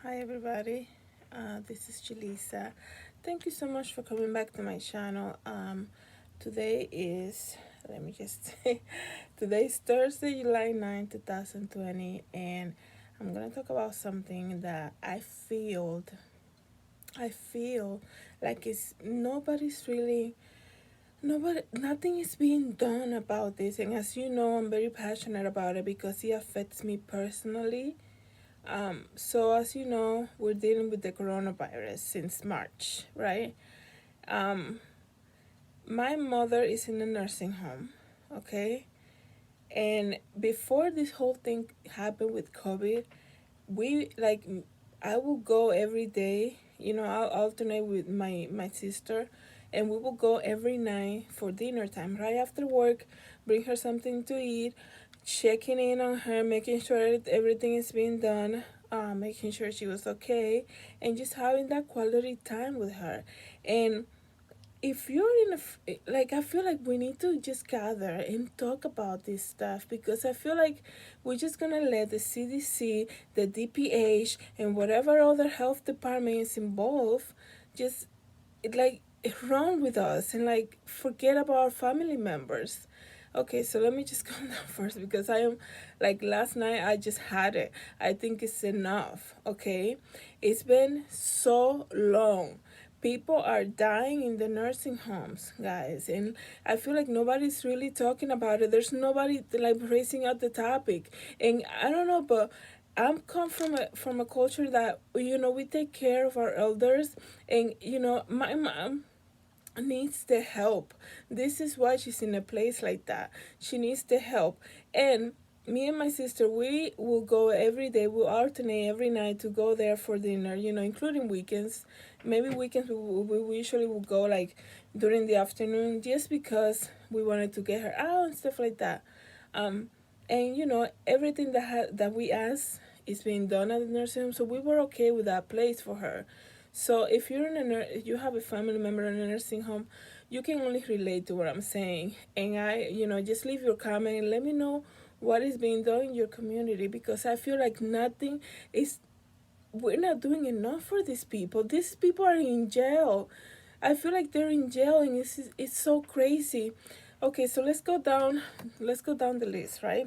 Hi everybody, this is Jaleesa. Thank you so much for coming back to my channel. Today is, let me just say, today is Thursday, July 9, 2020, and I'm gonna talk about something that I feel like it's nothing is being done about this. And as you know, I'm very passionate about it because it affects me personally. So as you know, we're dealing with the coronavirus since March, right? Um, my mother is in a nursing home, okay? And before this whole thing happened with COVID, we like I will go every day. I'll alternate with my sister, and we will go every night for dinner time. Right after work, bring her something to eat, checking in on her, making sure that everything is being done, making sure she was okay, and just having that quality time with her. And if you're like, I feel like we need to just gather and talk about this stuff, because I feel like we're just gonna let the CDC, the DPH, and whatever other health department is involved just like run with us and like forget about our family members. Okay, so let me just calm down first, because I am like, last night I just had it. I think it's enough. Okay, it's been so long. People are dying in the nursing homes, guys, and I feel like nobody's really talking about it. There's nobody like raising out the topic. And I don't know, but I'm come from a culture that, we take care of our elders. And my mom needs the help. This is why she's in a place like that. She needs the help. And me and my sister, we will go every day. We'll alternate every night to go there for dinner, including weekends. Maybe weekends we usually will go like during the afternoon, just because we wanted to get her out and stuff like that. um and everything that we asked is being done at the nursing home, so we were okay with that place for her. So if you're if you have a family member in a nursing home, you can only relate to what I'm saying. And just leave your comment and let me know what is being done in your community, because I feel like nothing is we're not doing enough for these people. These people are in jail. I feel like they're in jail, and it's so crazy. Okay, so let's go down the list, right?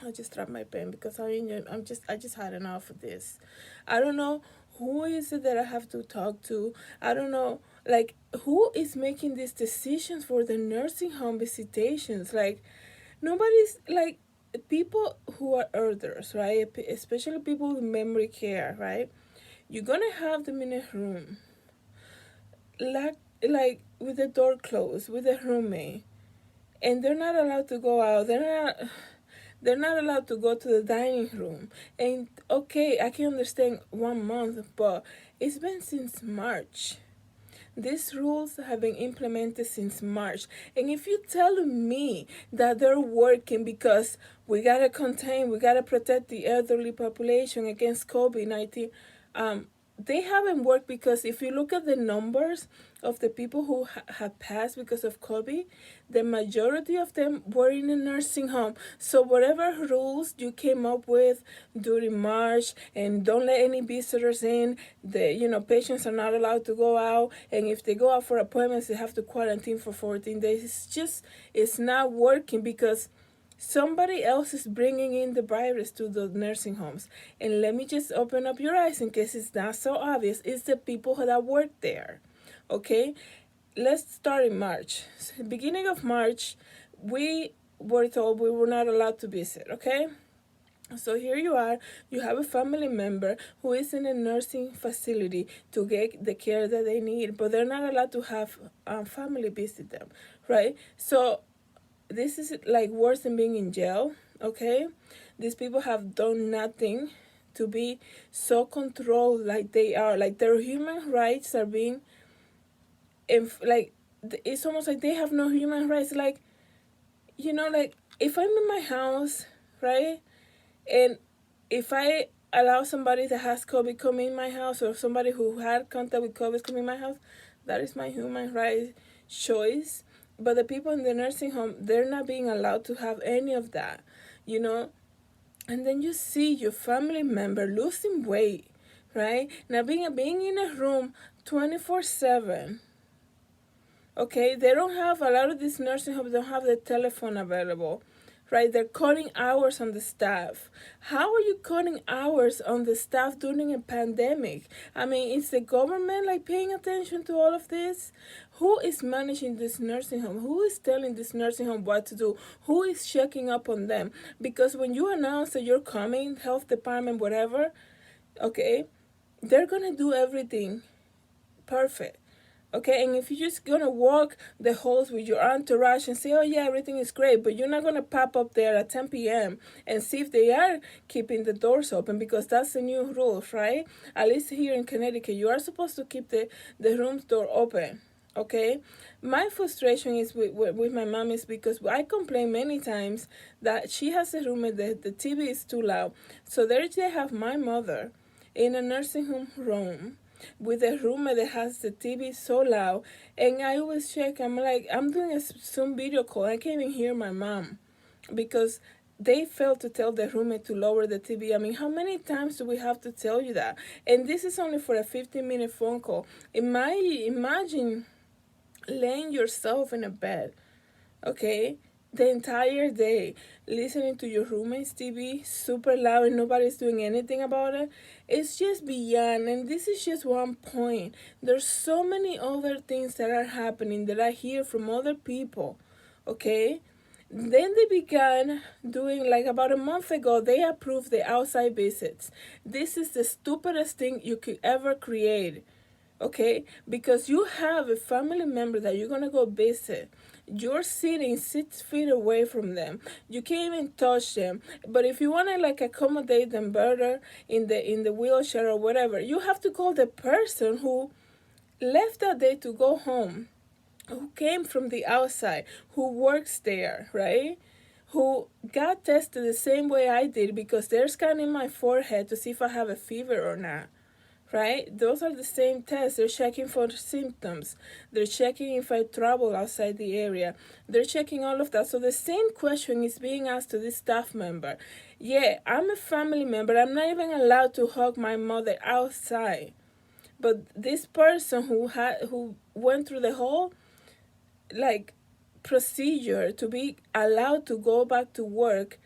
I just dropped my pen because I just had enough of this. I don't know who is it that I have to talk to. I don't know, like, who is making these decisions for the nursing home visitations. Like, nobody's like, people who are elders, right? Especially people with memory care, right? You're gonna have them in a room, like with the door closed, with a roommate, and they're not allowed to go out. They're not allowed to go to the dining room. And okay, I can understand 1 month, but it's been since March. These rules have been implemented since March. And if you tell me that they're working because we gotta protect the elderly population against COVID-19, they haven't worked, because if you look at the numbers of the people who have passed because of COVID, the majority of them were in a nursing home. So whatever rules you came up with during March, and don't let any visitors in, the patients are not allowed to go out, and if they go out for appointments, they have to quarantine for 14 days. It's not working, because somebody else is bringing in the virus to the nursing homes. And let me just open up your eyes in case it's not so obvious. It's the people that work there. Okay? Let's start in March. So, beginning of March, we were told we were not allowed to visit, okay? So here you are, you have a family member who is in a nursing facility to get the care that they need, but they're not allowed to have family visit them, right? So this is like worse than being in jail. Okay, these people have done nothing to be so controlled, like they are, like their human rights are being like, it's almost like they have no human rights. Like, like, if I'm in my house, right, and if I allow somebody that has COVID come in my house, or somebody who had contact with COVID come in my house, that is my human right choice. But the people in the nursing home, they're not being allowed to have any of that, you know. And then you see your family member losing weight, right? Now being in a room 24/7. Okay, they don't have, a lot of these nursing homes don't have the telephone available, right? They're cutting hours on the staff. How are you cutting hours on the staff during a pandemic? I mean, is the government like paying attention to all of this? Who is managing this nursing home? Who is telling this nursing home what to do? Who is checking up on them? Because when you announce that you're coming, health department, whatever, okay, they're gonna do everything perfect. Okay, and if you're just gonna walk the halls with your entourage and say, oh yeah, everything is great, but you're not gonna pop up there at 10 p.m. and see if they are keeping the doors open, because that's the new rules, right? At least here in Connecticut, you are supposed to keep the room's door open. Okay, my frustration is with my mom is because I complain many times that she has a room and the TV is too loud. So there they have my mother in a nursing home room with a roommate that has the TV so loud, and I always check. I'm like, I'm doing a Zoom video call. I can't even hear my mom because they failed to tell the roommate to lower the TV. I mean, how many times do we have to tell you that? And this is only for a 15-minute phone call. Imagine laying yourself in a bed, okay, the entire day, listening to your roommate's TV super loud and nobody's doing anything about it. It's just beyond, and this is just one point. There's so many other things that are happening that I hear from other people, okay? Then they began doing, like about a month ago, they approved the outside visits. This is the stupidest thing you could ever create, okay? Because you have a family member that you're gonna go visit. You're sitting 6 feet away from them. You can't even touch them. But if you wanna like accommodate them better in the wheelchair or whatever, you have to call the person who left that day to go home, who came from the outside, who works there, right? Who got tested the same way I did, because they're scanning my forehead to see if I have a fever or not, right? Those are the same tests. They're checking for symptoms. They're checking if I travel outside the area. They're checking all of that. So the same question is being asked to this staff member. Yeah, I'm a family member. I'm not even allowed to hug my mother outside. But this person who went through the whole like procedure to be allowed to go back to work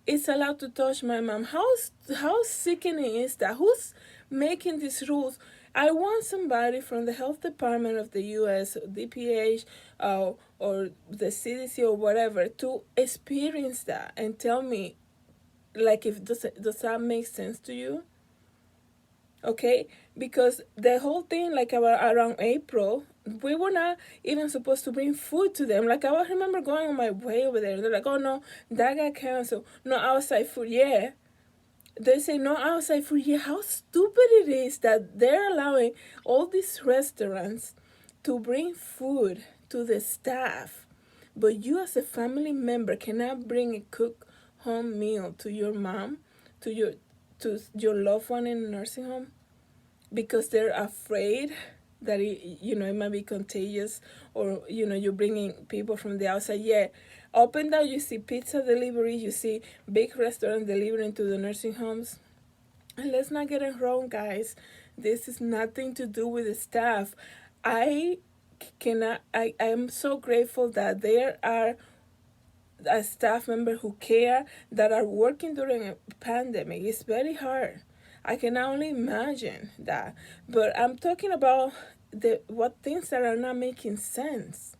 is allowed to touch my mom. How sickening is that? Who's making these rules? I want somebody from the health department of the U.S., DPH, or the CDC or whatever to experience that and tell me, like, if does that make sense to you? Okay, because the whole thing, like around April, we were not even supposed to bring food to them. Like, I remember going on my way over there, and they're like, oh no, that got canceled, no outside food. Yeah, they say no outside food. Yeah, how stupid it is that they're allowing all these restaurants to bring food to the staff, but you as a family member cannot bring a cooked home meal to your mom, to your loved one in a nursing home, because they're afraid that it might be contagious, or you're bringing people from the outside. Yeah, up and down you see pizza delivery, you see big restaurants delivering to the nursing homes. And let's not get it wrong, guys, this is nothing to do with the staff. I am so grateful that there are a staff member who care, that are working during a pandemic. It's very hard. I can only imagine that. But I'm talking about what things that are not making sense.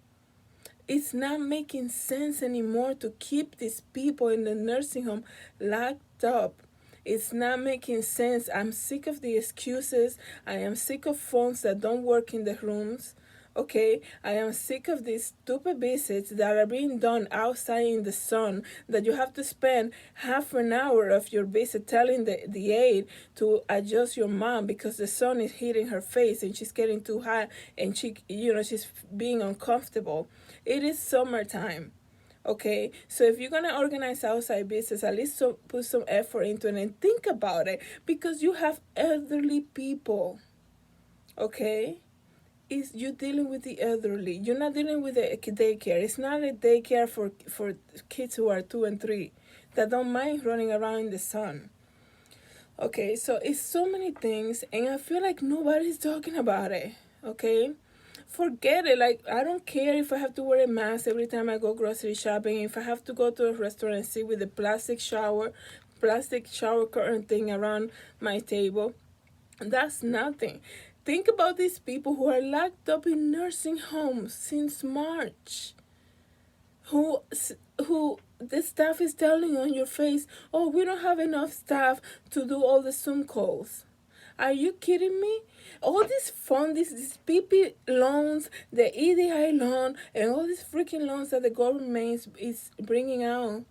It's not making sense anymore to keep these people in the nursing home locked up. It's not making sense. I'm sick of the excuses. I am sick of phones that don't work in the rooms. Okay, I am sick of these stupid visits that are being done outside in the sun, that you have to spend half an hour of your visit telling the aide to adjust your mom because the sun is hitting her face and she's getting too hot, and she's being uncomfortable. It is summertime. Okay, so if you're gonna organize outside business, at least put some effort into it and think about it, because you have elderly people. Okay, is you dealing with the elderly. You're not dealing with a daycare. It's not a daycare for kids who are 2 and 3 that don't mind running around in the sun. Okay, so it's so many things, and I feel like nobody's talking about it. Okay, forget it. Like, I don't care if I have to wear a mask every time I go grocery shopping. If I have to go to a restaurant and sit with a plastic shower curtain thing around my table. That's nothing. Think about these people who are locked up in nursing homes since March, who who the staff is telling on your face, oh, we don't have enough staff to do all the Zoom calls. Are you kidding me? All this fund, these PP loans, the EDI loan, and all these freaking loans that the government is bringing out,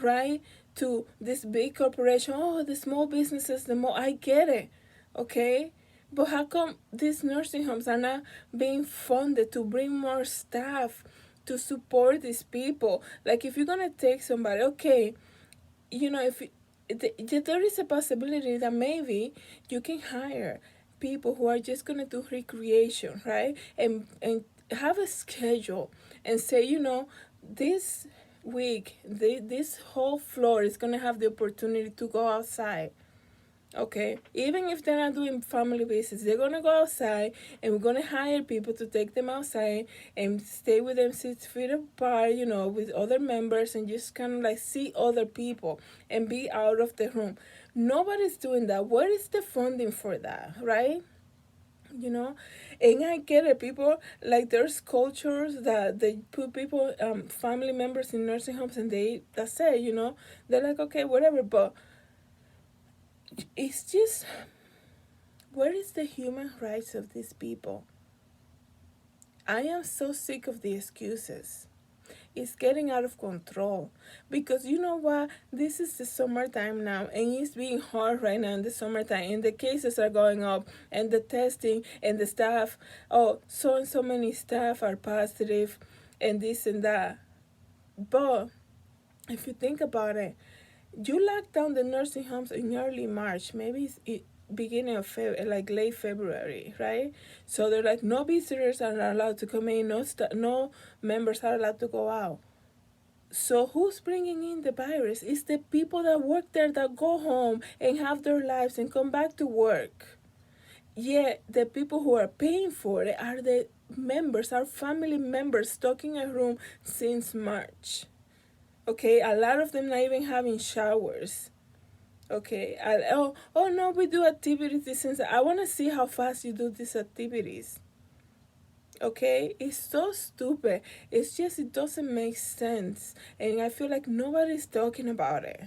right? To this big corporation. Oh, the small businesses, the more, I get it, okay? But how come these nursing homes are not being funded to bring more staff to support these people? Like, if you're gonna take somebody, okay, if there is a possibility that maybe you can hire people who are just gonna do recreation, right? And have a schedule and say, this week, this whole floor is gonna have the opportunity to go outside. Okay, even if they're not doing family visits, they're gonna go outside, and we're gonna hire people to take them outside and stay with them 6 feet apart, with other members, and just kind of like see other people and be out of the room. Nobody's doing that. Where is the funding for that, right? And I get it. People, like, there's cultures that they put people, family members in nursing homes, and that's it. They're like, okay, whatever, but it's just, where is the human rights of these people? I am so sick of the excuses. It's getting out of control. Because you know what? This is the summertime now, and it's being hard right now in the summertime, and the cases are going up, and the testing, and the staff. Oh, so and so many staff are positive, and this and that. But if you think about it, you locked down the nursing homes in early March, maybe beginning of like late February, right? So they're like, no visitors are allowed to come in, no members are allowed to go out. So who's bringing in the virus? It's the people that work there that go home and have their lives and come back to work. Yet the people who are paying for it are the members, our family members, stuck in a room since March. Okay, a lot of them not even having showers. Okay, oh no, we do activities since I want to see how fast you do these activities. Okay, it's so stupid. It's just, it doesn't make sense, and I feel like nobody's talking about it.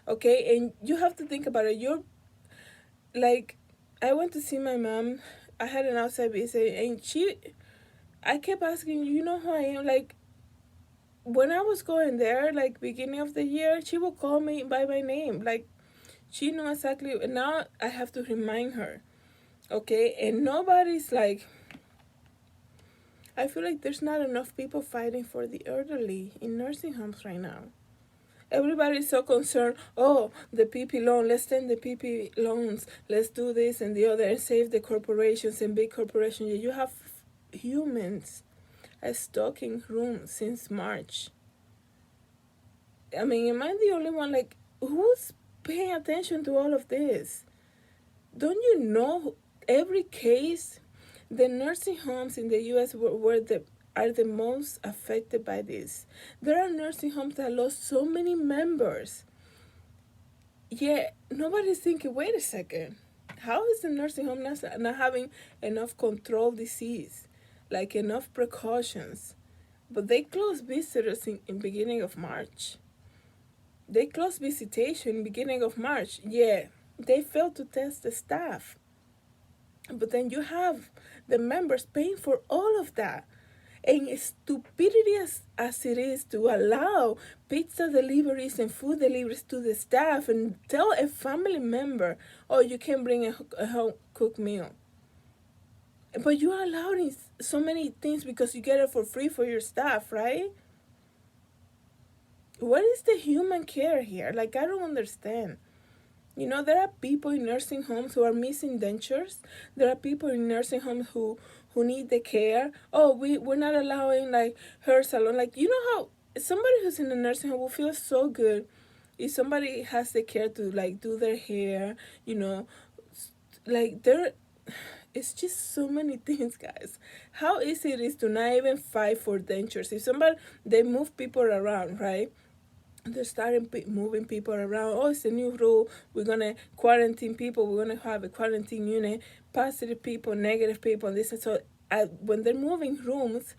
Okay, and you have to think about it. You're like, I went to see my mom. I had an outside visit, and I kept asking, you know who I am? Like, when I was going there, like beginning of the year, she would call me by my name. Like, she knew exactly. Now I have to remind her. Okay, and nobody's like, I feel like there's not enough people fighting for the elderly in nursing homes right now. Everybody's so concerned. Oh, the PP loan. Let's send the PP loans. Let's do this and the other and save the corporations and big corporations. You have humans stuck in rooms since March. I mean, am I the only one? Like, who's paying attention to all of this? Don't you know every case? The nursing homes in the U.S. are the most affected by this. There are nursing homes that lost so many members. Yet nobody's thinking, wait a second, how is the nursing home not having enough controlled disease, like enough precautions? But they closed visitors in beginning of March. They closed visitation beginning of March. Yeah, they failed to test the staff. But then you have the members paying for all of that. And stupidity as it is to allow pizza deliveries and food deliveries to the staff and tell a family member, oh, you can bring a home cooked meal. But you are allowing so many things because you get it for free for your staff, right? What is the human care here? Like, I don't understand. There are people in nursing homes who are missing dentures. There are people in nursing homes who need the care. Oh, we're not allowing, like, hair salon. Like, how somebody who's in a nursing home will feel so good If somebody has the care to like do their hair, you know, like there, it's just so many things, guys. How easy it is to not even fight for dentures. If somebody, they move people around, right? They're starting moving people around. Oh, it's a new rule. We're gonna quarantine people. We're gonna have a quarantine unit. Positive people, negative people. This and so. When they're moving rooms,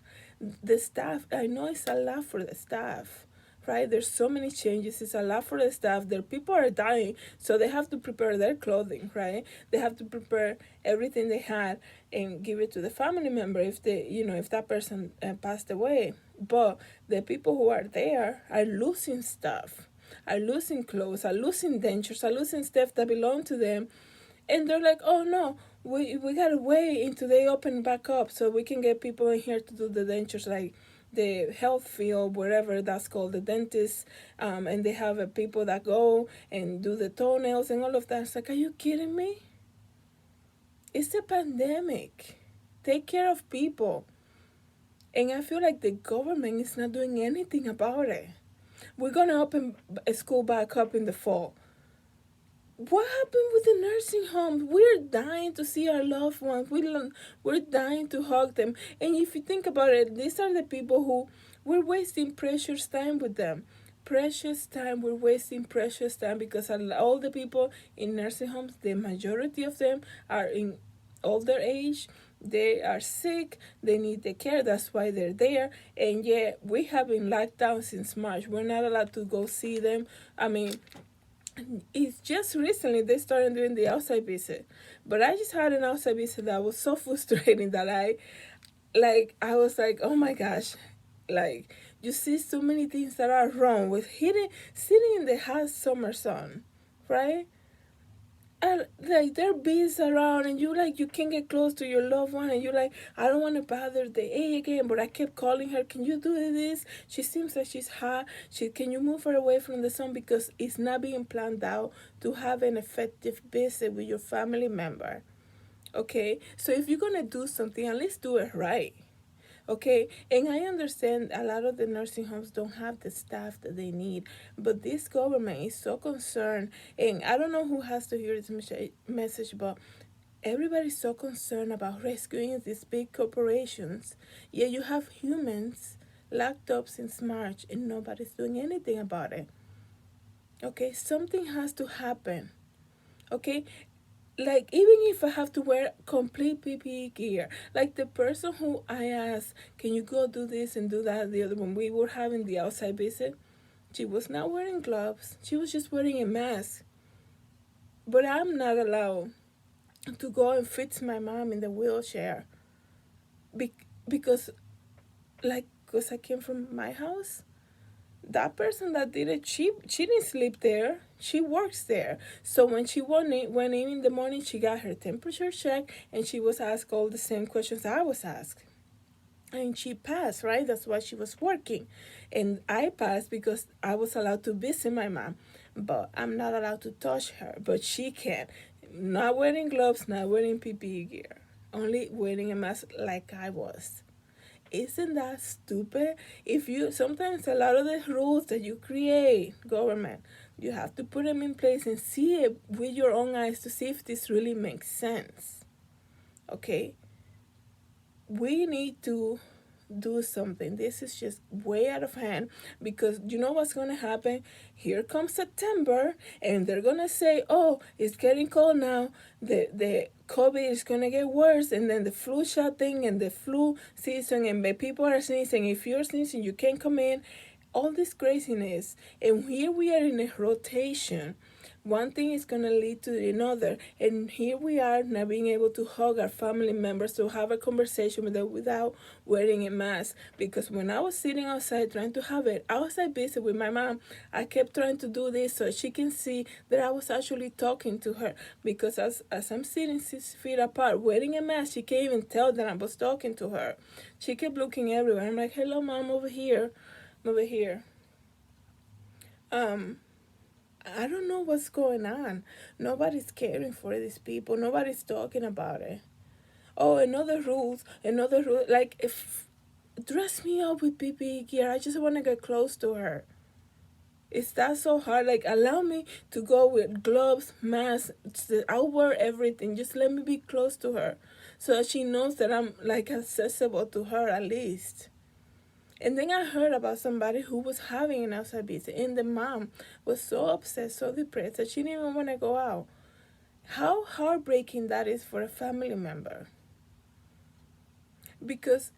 the staff. I know it's a lot for the staff, right? There's so many changes. It's a lot for the staff. Their people are dying, so they have to prepare their clothing, right? They have to prepare everything they had and give it to the family member if they, if that person passed away. But the people who are there are losing stuff, are losing clothes, are losing dentures, are losing stuff that belong to them, and they're like, oh no, we gotta wait until they open back up so we can get people in here to do the dentures, like the health field, wherever that's called, the dentist, and they have people that go and do the toenails and all of that. It's like, are you kidding me? It's a pandemic. Take care of people. And I feel like the government is not doing anything about it. We're gonna open a school back up in the fall. What happened with the nursing homes? We're dying to see our loved ones. We're dying to hug them. And if you think about it, these are the people who we're wasting precious time with them. Precious time. We're wasting precious time because all the people in nursing homes, the majority of them are in older age. They are sick. They need the care. That's why they're there. And yet we have been locked down since March. We're not allowed to go see them. I mean, it's just recently they started doing the outside visit, but I just had an outside visit that was so frustrating that I was like, oh my gosh, like you see so many things that are wrong with sitting in the hot summer sun, right? And like there are bees around, and you can't get close to your loved one, and you're like, I don't want to bother the A again, but I kept calling her, can you do this? She seems like she's hot. Can you move her away from the sun, because it's not being planned out to have an effective visit with your family member. Okay, so if you're gonna do something, at least do it right. Okay, and I understand a lot of the nursing homes don't have the staff that they need, but this government is so concerned, and I don't know who has to hear this message, but everybody's so concerned about rescuing these big corporations. Yet you have humans locked up since March, and nobody's doing anything about it. Okay, something has to happen. Okay, like even if I have to wear complete PPE gear, like the person who I asked, can you go do this and do that, the other when we were having the outside visit, she was not wearing gloves. She was just wearing a mask. But I'm not allowed to go and fix my mom in the wheelchair because, like, because I came from my house. That person that did it, she didn't sleep there. She works there. So when she went in the morning, she got her temperature checked, and she was asked all the same questions I was asked. And she passed, right? That's why she was working. And I passed because I was allowed to visit my mom. But I'm not allowed to touch her. But she can. Not wearing gloves, not wearing PPE gear. Only wearing a mask like I was. Isn't that stupid? If you sometimes a lot of the rules that you create, government, you have to put them in place and see it with your own eyes to see if this really makes sense. Okay? We need to do something. This is just way out of hand, because you know what's going to happen? Here comes September, and they're going to say, oh, it's getting cold now. The COVID is going to get worse, and then the flu shot thing and the flu season, and people are sneezing. If you're sneezing, you can't come in. All this craziness. And here we are in a rotation. One thing is going to lead to another, and here we are not being able to hug our family members, to have a conversation with them without wearing a mask. Because when I was sitting outside trying to have it outside visit with my mom, I kept trying to do this so she can see that I was actually talking to her. Because as I'm sitting 6 feet apart wearing a mask, she can't even tell that I was talking to her. She kept looking everywhere. I'm like, hello, mom, over here, over here. I don't know what's going on. Nobody's caring for these people. Nobody's talking about it. Oh, another rule. Like, if dress me up with PPE gear, I just want to get close to her. Is that so hard? Like, allow me to go with gloves, mask. I'll wear everything. Just let me be close to her, so that she knows that I'm like accessible to her at least. And then I heard about somebody who was having an outside visit, and the mom was so upset, so depressed that she didn't even want to go out. How heartbreaking that is for a family member. Because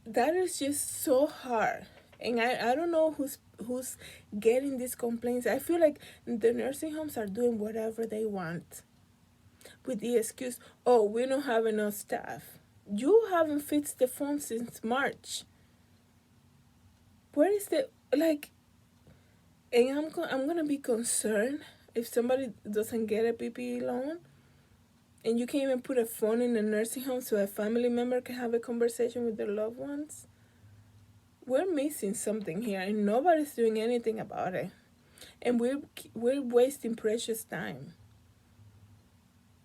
that is just so hard. And I don't know who's getting these complaints. I feel like the nursing homes are doing whatever they want with the excuse, oh, we don't have enough staff. You haven't fixed the phone since March. Where is the, like, and I'm gonna be concerned if somebody doesn't get a PPE loan, and you can't even put a phone in a nursing home so a family member can have a conversation with their loved ones. We're missing something here, and nobody's doing anything about it. And we're wasting precious time.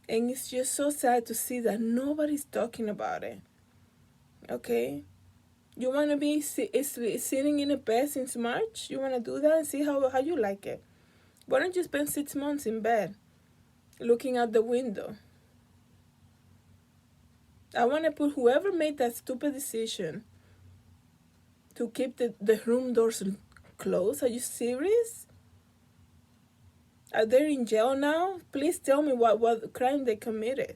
And it's just so sad to see that nobody's talking about it. Okay? You want to be sitting in a bed since March? You want to do that and see how you like it? Why don't you spend 6 months in bed looking out the window? I want to put whoever made that stupid decision to keep the room doors closed. Are you serious? Are they in jail now? Please tell me what crime they committed.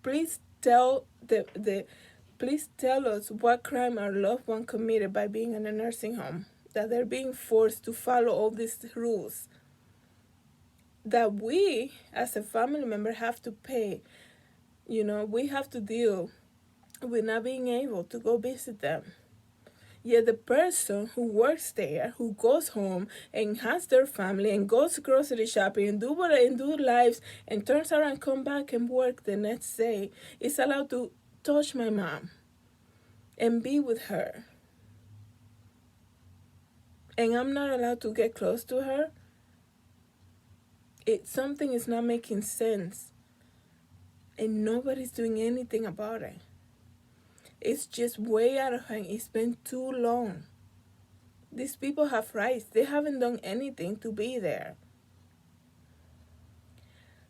Please tell please tell us what crime our loved one committed by being in a nursing home. That they're being forced to follow all these rules. That we, as a family member, have to pay. We have to deal with not being able to go visit them. Yet the person who works there, who goes home and has their family and goes grocery shopping and do lives and turns around and come back and work the next day, is allowed to touch my mom and be with her. And I'm not allowed to get close to her. Something is not making sense. And nobody's doing anything about it. It's just way out of hand. It's been too long. These people have rights. They haven't done anything to be there.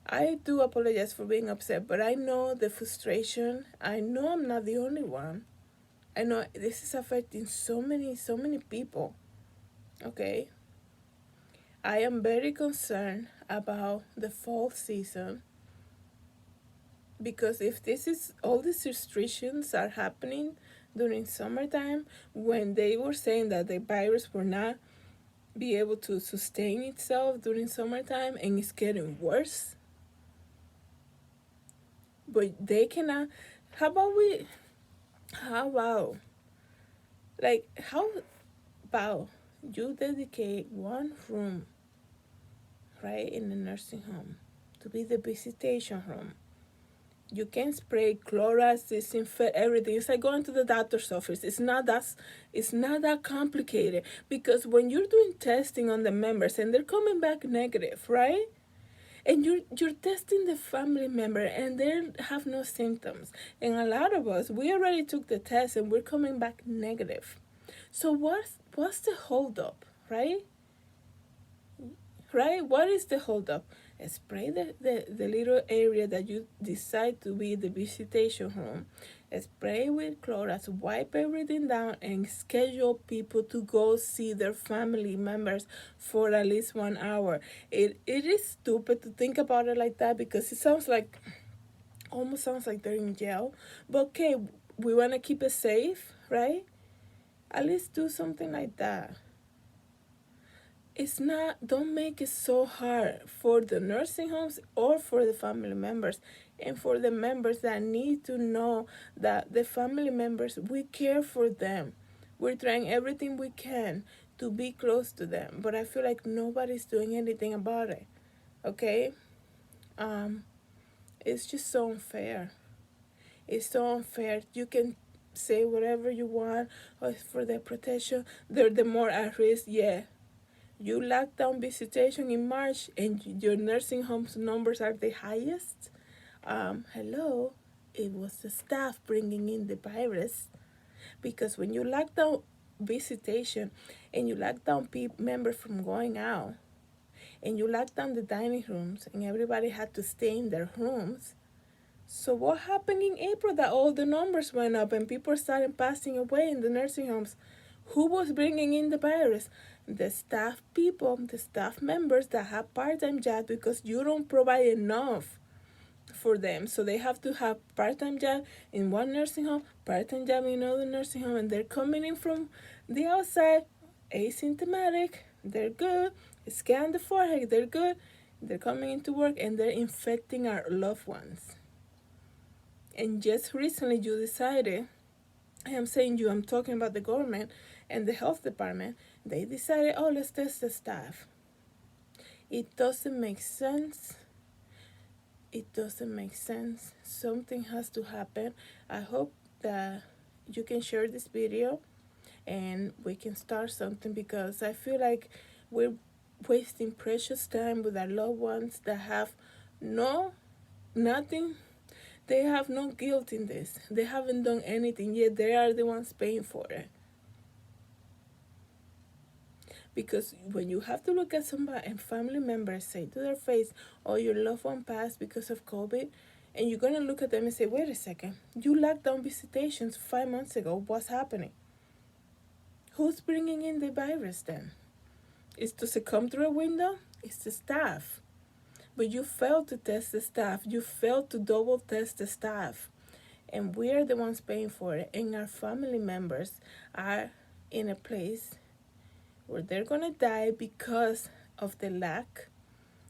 I do apologize for being upset, but I know the frustration. I know I'm not the only one. I know this is affecting so many people. Okay? I am very concerned about the fall season, because if this is all these restrictions are happening during summertime, when they were saying that the virus will not be able to sustain itself during summertime, and it's getting worse, but they cannot. How about we how about how about you dedicate one room, right, in the nursing home to be the visitation room? You can spray Clorox, disinfect everything. It's like going to the doctor's office. It's not that complicated, because when you're doing testing on the members and they're coming back negative, right? And you're testing the family member and they have no symptoms. And a lot of us, we already took the test and we're coming back negative. So what's the holdup, right? Right? What is the holdup? Spray the little area that you decide to be the visitation room. Spray with Clorox, wipe everything down, and schedule people to go see their family members for at least 1 hour. It is stupid to think about it like that, because it almost sounds like they're in jail. But okay, we want to keep it safe, right? At least do something like that. Don't make it so hard for the nursing homes or for the family members, and for the members that need to know that the family members, we care for them. We're trying everything we can to be close to them, but I feel like nobody's doing anything about it. Okay? It's just so unfair. It's so unfair. You can say whatever you want, for their protection. They're the more at risk. Yeah, you locked down visitation in March and your nursing homes numbers are the highest. Hello, it was the staff bringing in the virus. Because when you lock down visitation, and you lock down members from going out, and you lock down the dining rooms, and everybody had to stay in their rooms. So what happened in April that all the numbers went up and people started passing away in the nursing homes? Who was bringing in the virus? The staff people, the staff members that have part-time jobs, because you don't provide enough for them. So they have to have part-time job in one nursing home, part-time job in another nursing home, and they're coming in from the outside, asymptomatic, they're good, scan the forehead, they're good, they're coming into work and they're infecting our loved ones. And just recently you decided, I am saying you, I'm talking about the government and the health department, they decided, oh, let's test the staff. It doesn't make sense. It doesn't make sense. Something has to happen. I hope that you can share this video and we can start something, because I feel like we're wasting precious time with our loved ones that have nothing. They have no guilt in this. They haven't done anything, yet they are the ones paying for it. Because when you have to look at somebody and family members say to their face, oh, your loved one passed because of COVID, and you're going to look at them and say, wait a second, you locked down visitations 5 months ago. What's happening? Who's bringing in the virus then? Does it come through a window? It's the staff. But you failed to test the staff. You failed to double test the staff. And we are the ones paying for it. And our family members are in a place where they're going to die because of the lack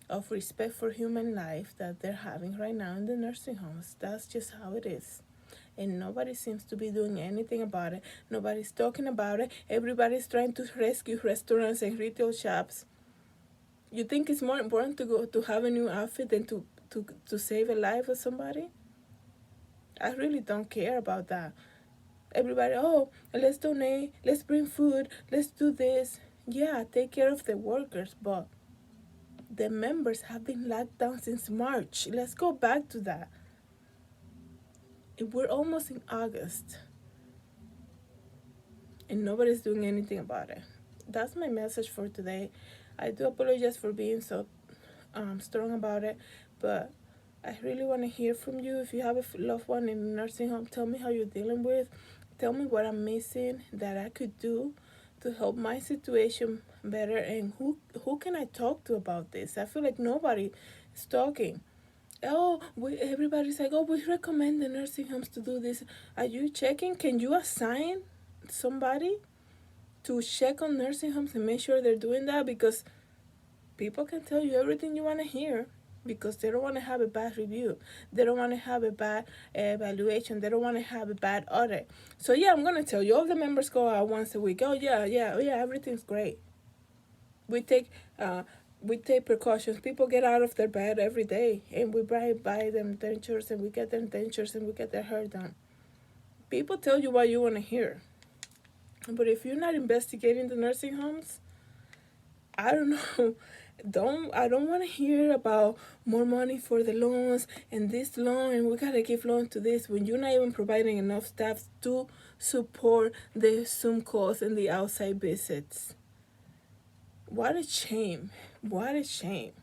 of respect for human life that they're having right now in the nursing homes. That's just how it is. And nobody seems to be doing anything about it. Nobody's talking about it. Everybody's trying to rescue restaurants and retail shops. You think it's more important to have a new outfit than to save a life of somebody? I really don't care about that. Everybody, oh, let's donate, let's bring food, let's do this. Yeah, take care of the workers, but the members have been locked down since March. Let's go back to that. We're almost in August, and nobody's doing anything about it. That's my message for today. I do apologize for being so strong about it, but I really want to hear from you. If you have a loved one in a nursing home, tell me how you're dealing with. Tell me what I'm missing that I could do to help my situation better, and who can I talk to about this? I feel like nobody is talking. Oh, everybody's like, oh, we recommend the nursing homes to do this. Are you checking? Can you assign somebody to check on nursing homes and make sure they're doing that? Because people can tell you everything you want to hear, because they don't want to have a bad review. They don't want to have a bad evaluation. They don't want to have a bad audit. So yeah, I'm going to tell you, all the members go out once a week. Oh yeah, everything's great. We take precautions. People get out of their bed every day, and we buy them dentures, and we get them dentures, and we get their hair done. People tell you what you want to hear. But if you're not investigating the nursing homes, I don't know. I don't want to hear about more money for the loans and this loan, and we gotta give loan to this, when you're not even providing enough staff to support the Zoom calls and the outside visits. What a shame. What a shame.